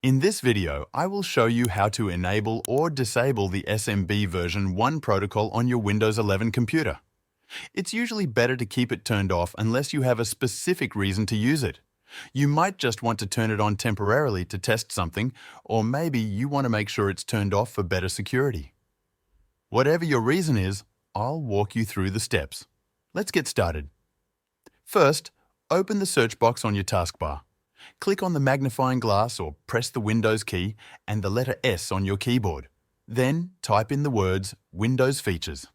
In this video, I will show you how to enable or disable the SMB version 1 protocol on your Windows 11 computer. It's usually better to keep it turned off unless you have a specific reason to use it. You might just want to turn it on temporarily to test something, or maybe you want to make sure it's turned off for better security. Whatever your reason is, I'll walk you through the steps. Let's get started. First, open the search box on your taskbar. Click on the magnifying glass or press the Windows key and the letter S on your keyboard. Then type in the words Windows Features.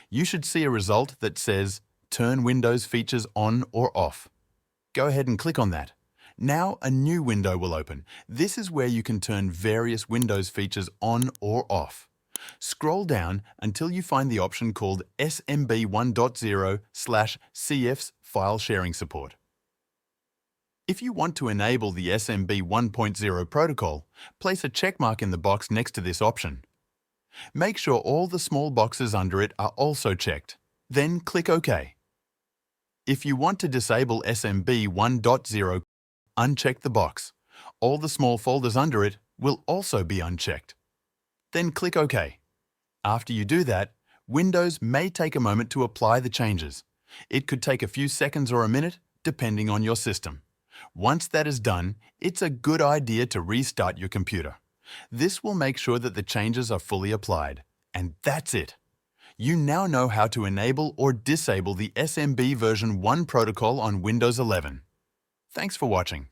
You should see a result that says Turn Windows Features on or off. Go ahead and click on that. Now a new window will open. This is where you can turn various Windows features on or off. Scroll down until you find the option called SMB1.0/CIFS File Sharing Support. If you want to enable the SMB 1.0 protocol, place a checkmark in the box next to this option. Make sure all the small boxes under it are also checked. Then click OK. If you want to disable SMB 1.0, uncheck the box. All the small folders under it will also be unchecked. Then click OK. After you do that, Windows may take a moment to apply the changes. It could take a few seconds or a minute, depending on your system. Once that is done, it's a good idea to restart your computer. This will make sure that the changes are fully applied. And that's it. You now know how to enable or disable the SMB version 1 protocol on Windows 11. Thanks for watching.